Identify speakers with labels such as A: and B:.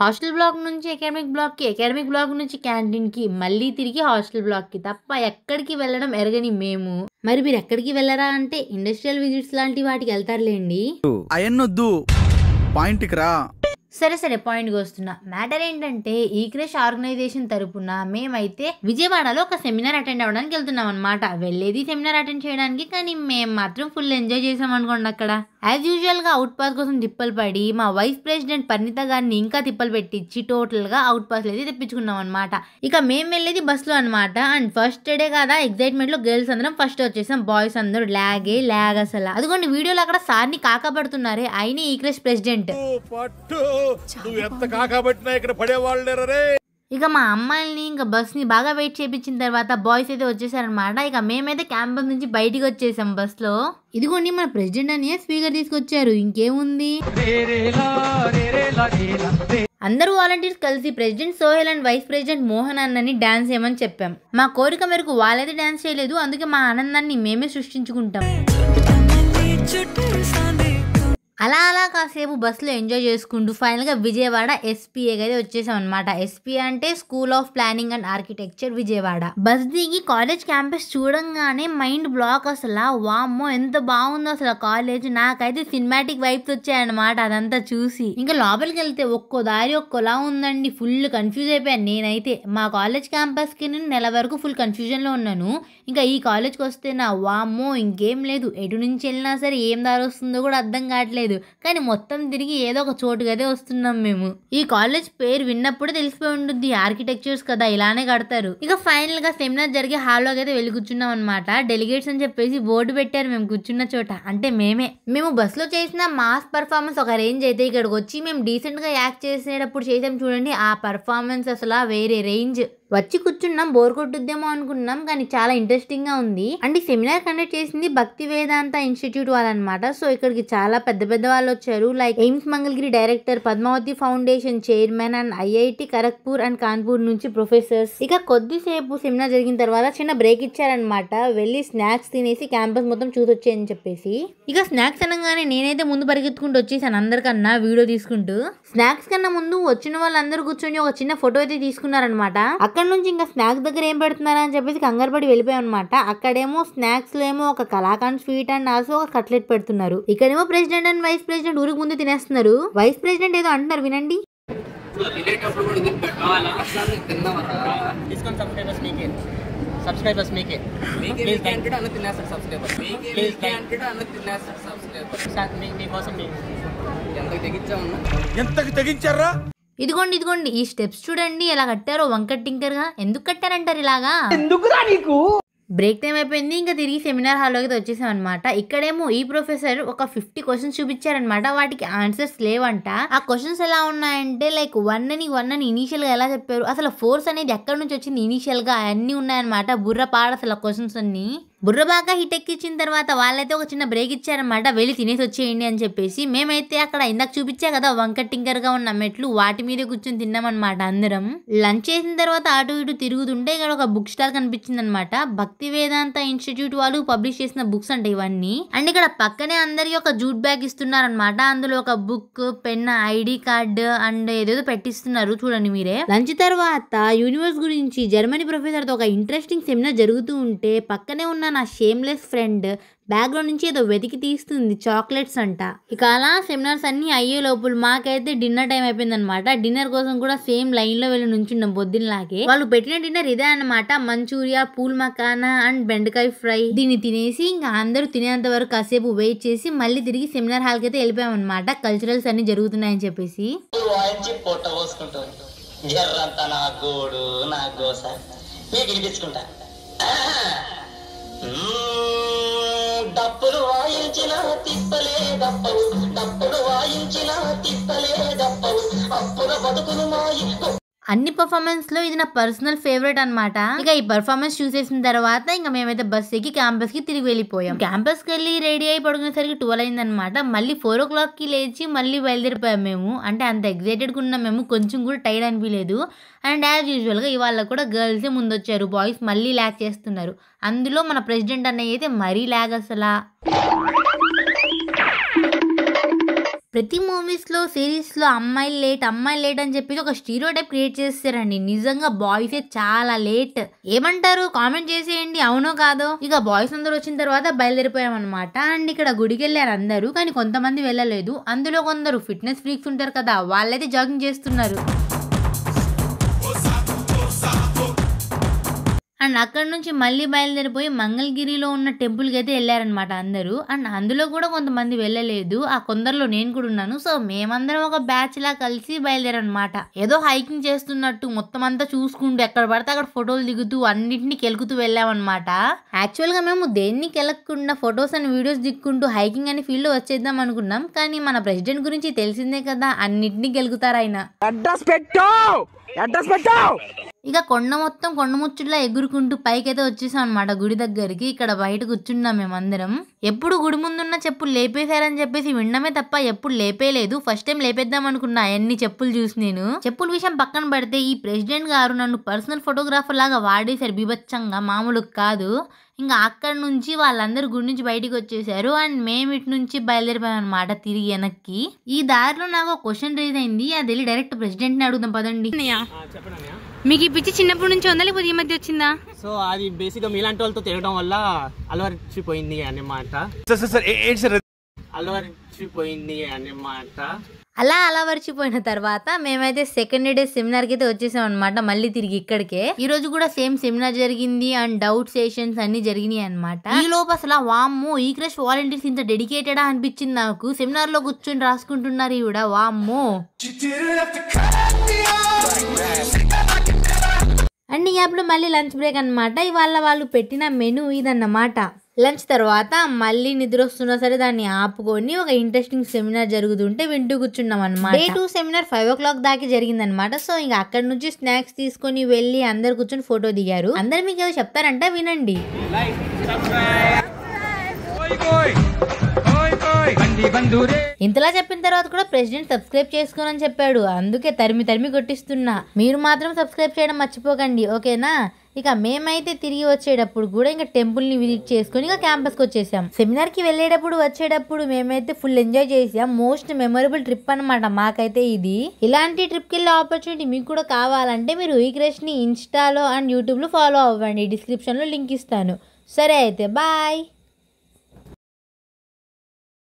A: Hostel black నుంచి academic block కి, academic block నుంచి క్యాంటీన్ కి, మళ్ళీ తిరిగి హాస్టల్ బ్లాక్ కి తప్ప ఎక్కడికి వెళ్ళడం ఎరగని మేము మరి మీరు ఎక్కడికి వెళ్ళరా అంటే ఇండస్ట్రియల్ విజిట్స్ లాంటి వాటికి వెళ్తారులేండి.
B: అయన్నొద్దు, పాయింట్కి రా.
A: సరే పాయింట్కి వస్తున్నా. మ్యాటర్ ఏంటంటే ఈ క్రష్ ఆర్గనైజేషన్ తరపున మేమైతే విజయవాడలో ఒక సెమినార్ అటెండ్ అవ్వడానికి వెళ్తున్నాం అనమాట. వెళ్ళేది సెమినార్ అటెండ్ చేయడానికి, కానీ మేము మాత్రం ఫుల్ ఎంజాయ్ చేసాం అనుకోండి. అక్కడ యాజ్ యూజువల్ గా అవుట్ పాస్ కోసం తిప్పలు పడి మా వైస్ ప్రెసిడెంట్ పరిణిత గారిని ఇంకా తిప్పలు పెట్టించి టోటల్ గా అవుట్ పాస్ అయితే తెప్పించుకున్నాం అనమాట. ఇక మేము వెళ్ళేది బస్ లో అనమాట. అండ్ ఫస్ట్ డే కదా, ఎక్సైట్మెంట్ లో గర్ల్స్ అందరం ఫస్ట్ వచ్చేసాం, బాయ్స్ అందరూ లాగ్ అసలు. అదిగోండి వీడియోలో అక్కడ సార్ని కాకపడుతున్నారే, ఆయన ఈ క్రష్ ప్రెసిడెంట్. ఇక మా అమ్మాయిల్ని ఇంకా బస్ ని బాగా వెయిట్ చేయించిన తర్వాత బాయ్స్ అయితే వచ్చేసారనమాట. ఇక మేమైతే క్యాంపస్ నుంచి బయటికి వచ్చేసాం బస్ లో. ఇదిగోండి మన ప్రెసిడెంట్ అని స్పీకర్ తీసుకొచ్చారు, ఇంకేముంది. అందరూ వాలంటీర్స్ కలిసి president Sohel and vice president Mohan అన్నని డాన్స్ చేయమని చెప్పాం. మా కోరిక మేరకు వాళ్ళైతే డాన్స్ చేయలేదు, అందుకే మా ఆనందాన్ని మేమే సృష్టించుకుంటాం. అలా కాసేపు బస్సులో ఎంజాయ్ చేసుకుంటూ ఫైనల్గా విజయవాడ ఎస్పీఏకి అయితే వచ్చేసాం అనమాట. ఎస్పీఏ అంటే school of planning and architecture Vijayawada. Bus దిగి కాలేజ్ క్యాంపస్ చూడంగానే మైండ్ బ్లాక్ అసలు. వామ్మో ఎంత బాగుందో అసలు కాలేజ్. నాకైతే సినిమాటిక్ వైబ్స్ వచ్చాయన్నమాట అదంతా చూసి. ఇంకా లోపలికి వెళ్తే ఒక్కో దారి ఒక్కోలా ఉందండి. ఫుల్ కన్ఫ్యూజ్ అయిపోయాను నేనైతే. మా కాలేజ్ క్యాంపస్కి నేను నెల వరకు ఫుల్ కన్ఫ్యూజన్లో ఉన్నాను. ఇంకా ఈ కాలేజ్కి వస్తే నా వామ్మో ఇంకేం లేదు, ఎటు నుంచి వెళ్ళినా సరే ఏం దారి వస్తుందో కూడా అర్థం కావట్లేదు. కానీ మొత్తం తిరిగి ఏదో ఒక చోటుకైతే వస్తున్నాం మేము. ఈ కాలేజ్ పేరు విన్నప్పుడే తెలిసిపోయి ఉంటుంది, ఆర్కిటెక్చర్స్ కదా ఇలానే కడతారు. ఇక ఫైనల్ గా సెమినార్ జరిగే హాల్లోకి అయితే వెళ్ళి కూర్చున్నాం అనమాట. డెలిగేట్స్ అని చెప్పేసి బోర్డు పెట్టారు మేము కూర్చున్న చోట, అంటే మేము బస్ లో చేసిన మాస్ పర్ఫార్మెన్స్ ఒక రేంజ్ అయితే ఇక్కడికి వచ్చి మేము డీసెంట్ గా యాక్ట్ చేసేటప్పుడు చేసాం చూడండి, ఆ పర్ఫార్మెన్స్ అసలు వేరే రేంజ్. వచ్చి కూర్చున్నాం, బోర్ కొట్టుద్దేమో అనుకున్నాం, కానీ చాలా ఇంట్రెస్టింగ్ గా ఉంది. అండ్ ఈ సెమినార్ కండక్ట్ చేసింది భక్తి వేదాంత ఇన్స్టిట్యూట్ వాళ్ళనమాట. సో ఇక్కడికి చాలా పెద్ద వాళ్ళు వచ్చారు, like AIIMS Mangalagiri director, Padmavati foundation chairman and IIT Kharagpur and Kanpur నుంచి ప్రొఫెసర్స్. ఇక కొద్దిసేపు సెమినార్ జరిగిన తర్వాత చిన్న బ్రేక్ ఇచ్చారనమాట. వెళ్ళి స్నాక్స్ తినేసి క్యాంపస్ మొత్తం చూసొచ్చేయని చెప్పేసి. ఇక స్నాక్స్ అనగానే నేనైతే ముందు పరిగెత్తుకుంటూ వచ్చేసాను అందరికన్నా వీడియో తీసుకుంటూ. స్నాక్స్ కన్నా ముందు వచ్చిన వాళ్ళందరూ కూర్చొని ఒక చిన్న ఫోటో అయితే తీసుకున్నారనమాట. అక్కడ నుంచి ఇంకా స్నాక్స్ దగ్గర ఏం పెడుతున్నారా అని చెప్పేసి కంగారు పడి వెళ్ళిపోయాం అనమాట. అక్కడేమో స్నాక్స్ లో ఏమో ఒక కలాకాండ్ స్వీట్ అండ్ ఆల్సో ఒక కట్లెట్ పెడుతున్నారు. ఇక్కడేమో ప్రెసిడెంట్ అండ్ వైస్ ప్రెసిడెంట్ ఊరికి ముందు తినేస్తున్నారు. వైస్ ప్రెసిడెంట్ ఏదో అంటున్నారు, వినండి. ఇదిగోండి ఈ స్టెప్స్ చూడండి ఎలా కట్టారో, వంకట్ టింకర్ గా. ఎందుకు కట్టారంటారు ఇలాగా? బ్రేక్ టైం అయిపోయింది, ఇంకా తిరిగి సెమినార్ హాల్లోకి వచ్చేసాం అనమాట. ఇక్కడేమో ఈ ప్రొఫెసర్ ఒక 50 క్వశ్చన్స్ చూపించారనమాట. వాటికి ఆన్సర్స్ లేవంట. ఆ క్వశ్చన్స్ ఎలా ఉన్నాయంటే లైక్ 1 అని ఇనీషియల్ గా ఎలా చెప్పారు, అసలు ఫోర్స్ అనేది ఎక్కడి నుంచి వచ్చింది ఇనీషియల్ గా, అన్ని ఉన్నాయన్నమాట. బుర్ర పాడు అసలు క్వశ్చన్స్ అన్ని. బుర్ర బాగా హిట్ ఎక్కించిన తర్వాత వాళ్ళైతే ఒక చిన్న బ్రేక్ ఇచ్చారనమాట, వెళ్ళి తినేసి వచ్చేయండి అని చెప్పేసి. మేమైతే అక్కడ ఇందాక చూపించా కదా వంకట్ టింకర్ గా ఉన్న మెట్లు, వాటి మీద కూర్చొని తిన్నామన్నమాట అందరం. లంచ్ చేసిన తర్వాత అటు ఇటు తిరుగుతుంటే ఇక్కడ ఒక బుక్ స్టాల్ కనిపించింది అనమాట. భక్తి వేదాంత ఇన్స్టిట్యూట్ వాళ్ళు పబ్లిష్ చేసిన బుక్స్ అంటే ఇవన్నీ. అండ్ ఇక్కడ పక్కనే అందరికి ఒక జూట్ బ్యాగ్ ఇస్తున్నారనమాట. అందులో ఒక book, pen, ID card and ఏదేదో పెట్టిస్తున్నారు చూడండి మీరే. లంచ్ తర్వాత యూనివర్స్ గురించి జర్మనీ ప్రొఫెసర్ తో ఒక ఇంట్రెస్టింగ్ సెమినార్ జరుగుతూ ఉంటే పక్కనే ఉన్న నా షేమ్లెస్ ఫ్రెండ్ బ్యాగ్ లో నుంచి ఏదో వెతికి తీస్తుంది, చాక్లెట్స్ అంట. ఇక అలా సెమినార్స్ అన్ని అయ్యే లోపల మాకైతే డిన్నర్ టైం అయిపోయింది అనమాట. డిన్నర్ కోసం కూడా సేమ్ లైన్ లో వెళ్ళి నుంచున్నాం పొద్దున్నలాగే. వాళ్ళు పెట్టిన డిన్నర్ ఇదే అనమాట, మంచూరియా, పూల్ మకానా అండ్ బెండకాయ ఫ్రై. దీన్ని తినేసి ఇంకా అందరూ తినేంత వరకు కాసేపు వెయిట్ చేసి మళ్ళీ తిరిగి సెమినార్ హాల్ కి అయితే వెళ్ళిపోయాం అనమాట. కల్చరల్స్ అన్ని జరుగుతున్నాయని చెప్పేసి.
C: డప్పులు వాయించిన తిప్పలే దప్పవు, డప్పులు వాయించిన తిప్పలే దప్పవు, అప్పుల బతుకులు మాయి.
A: అన్ని పర్ఫార్మెన్స్ లో ఇది నా పర్సనల్ ఫేవరెట్ అనమాట. ఇక ఈ పర్ఫార్మెన్స్ చూసేసిన తర్వాత ఇంకా మేమైతే బస్ ఎక్కి క్యాంపస్ కి తిరిగి వెళ్ళిపోయాం. క్యాంపస్ కి వెళ్ళి రెడీ అయి పడుకునేసరికి 12 అయింది అనమాట. మళ్ళీ 4 o'clock కి లేచి మళ్ళీ బయలుదేరిపోయాం మేము. అంటే అంత ఎగ్జైటెడ్ గా ఉన్నాం మేము, కొంచెం కూడా టైర్డ్ అనిపించలేదు. అండ్ యాజ్ యూజువల్ గా ఇవాళ కూడా గర్ల్సే ముందు వచ్చారు, బాయ్స్ మళ్ళీ ల్యాగ్ చేస్తున్నారు. అందులో మన ప్రెసిడెంట్ అన్నయ్య అయితే మరీ ల్యాగ్ అసలా. ప్రతి మూవీస్లో సిరీస్లో అమ్మాయిలు లేట్ అని చెప్పేసి ఒక స్టీరియోటైప్ క్రియేట్ చేస్తారండి. నిజంగా బాయ్సే చాలా లేట్. ఏమంటారు కామెంట్ చేసేయండి, అవునో కాదో. ఇక బాయ్స్ అందరూ వచ్చిన తర్వాత బయలుదేరిపోయాం అనమాట. అండ్ ఇక్కడ గుడికి వెళ్ళారు అందరూ, కానీ కొంతమంది వెళ్ళలేదు. అందులో కొందరు ఫిట్నెస్ ఫ్రీక్స్ ఉంటారు కదా, వాళ్ళైతే జాగింగ్ చేస్తున్నారు. అండ్ అక్కడ నుంచి మళ్ళీ బయలుదేరిపోయి మంగళగిరిలో ఉన్న టెంపుల్కి అయితే వెళ్ళారనమాట అందరూ. అండ్ అందులో కూడా కొంతమంది వెళ్ళలేదు, ఆ కొందరిలో నేను కూడా ఉన్నాను. సో మేమందరం ఒక బ్యాచ్ లా కలిసి బయలుదేరనమాట. ఏదో హైకింగ్ చేస్తున్నట్టు మొత్తం అంతా చూసుకుంటూ ఎక్కడ పడితే అక్కడ ఫోటోలు దిగుతూ అన్నింటినీ కెలుకుతూ వెళ్ళామన్నమాట. యాక్చువల్గా మేము దేన్ని కెలక్కుండా ఫొటోస్ అండ్ వీడియోస్ దిక్కుంటూ హైకింగ్ అని ఫీల్డ్ వచ్చేద్దాం అనుకున్నాం. కానీ మన ప్రెసిడెంట్ గురించి తెలిసిందే కదా, అన్నింటినీ గెలుకుతారు ఆయన. ఇక కొండ మొత్తం కొండ ముచ్చుట్లా ఎగురుకుంటూ పైకైతే వచ్చేసాం అనమాట గుడి దగ్గరికి. ఇక్కడ బయట కూర్చున్నాం మేమందరం. ఎప్పుడు గుడి ముందున్న చెప్పులు లేపేశారని చెప్పేసి వినడమే తప్ప ఎప్పుడు లేపేయలేదు. ఫస్ట్ టైం లేపేద్దాం అనుకున్నా ఎన్ని చెప్పులు చూసి. నేను చెప్పుల విషయం పక్కన పెడితే ఈ ప్రెసిడెంట్ గారు నన్ను పర్సనల్ ఫోటోగ్రాఫర్ లాగా వాడేశారు బీభత్సంగా, మామూలు కాదు. ఇంకా అక్కడ నుంచి వాళ్ళందరూ గుడి నుంచి బయటికి వచ్చేసారు. అండ్ మేము ఇటు నుంచి బయలుదేరిపోయాం అనమాట తిరిగి వెనక్కి. ఈ దారిలో నాకు క్వశ్చన్ రేజ్ అయింది, అది వెళ్ళి డైరెక్ట్ ప్రెసిడెంట్ ని అడుగుదాం పదండి. మీకు ఈ పిచ్చి చిన్నప్పటి నుంచి ఉందా లేకపోతే ఈ మధ్య వచ్చిందా?
D: సో అది బేసిక్ గా మీలాంటి వాళ్ళతో తిరగడం వల్ల అలవర్చిపోయింది అన్నమాట.
A: అలా అలవర్చిపోయిన తర్వాత మేమైతే సెకండ్ డే సెమినార్ కి అయితే వచ్చేసాం అనమాట, మళ్ళీ తిరిగి ఇక్కడికే. ఈ రోజు కూడా సేమ్ సెమినార్ జరిగింది అండ్ డౌట్ సెషన్స్ అన్ని జరిగినాయి అనమాట. ఈ లోపు అసలు వామ్మో ఈ క్రష్ వాలంటీర్స్ ఇంత డెడికేటెడా అనిపించింది నాకు. సెమినార్ లో కూర్చొని రాసుకుంటున్నారు ఈవిడ, వామ్మో. అండ్ ఈ యాప్లో మళ్ళీ లంచ్ బ్రేక్ అనమాట. ఇవాళ వాళ్ళు పెట్టిన మెనూ ఇదన్నమాట. లంచ్ తర్వాత మళ్ళీ నిద్ర వస్తున్నా సరే దాన్ని ఆపుకొని ఒక ఇంట్రెస్టింగ్ సెమినార్ జరుగుతుంటే వింటూ కూర్చున్నాం అనమాట. డే 2 సెమినార్ 5 o'clock దాకా జరిగింది అనమాట. సో ఇంకా అక్కడ నుంచి స్నాక్స్ తీసుకొని వెళ్ళి అందరు కూర్చొని ఫోటో దిగారు. అందరు మీకు ఏదో చెప్తారంట, వినండి. ఇంతలా చెప్పిన తర్వాత కూడా ప్రెసిడెంట్ సబ్స్క్రైబ్ చేసుకోనని చెప్పాడు. అందుకే తరిమి కొట్టిస్తున్నా. మీరు మాత్రం సబ్స్క్రైబ్ చేయడం మర్చిపోకండి, ఓకేనా? ఇక మేమైతే తిరిగి వచ్చేటప్పుడు కూడా ఇంకా టెంపుల్ ని విజిట్ చేసుకుని ఇంకా క్యాంపస్ కి వచ్చేసాం. సెమినార్ కి వచ్చేటప్పుడు మేమైతే ఫుల్ ఎంజాయ్ చేసాం. మోస్ట్ మెమొరబుల్ ట్రిప్ అనమాట మాకైతే ఇది. ఇలాంటి ట్రిప్ కి వెళ్ళే ఆపర్చునిటీ మీకు కూడా కావాలంటే మీరు ఈ క్రష్ ని ఇన్స్టాలో అండ్ యూట్యూబ్ లో ఫాలో అవ్వండి. డిస్క్రిప్షన్ లో లింక్ ఇస్తాను. సరే అయితే బాయ్.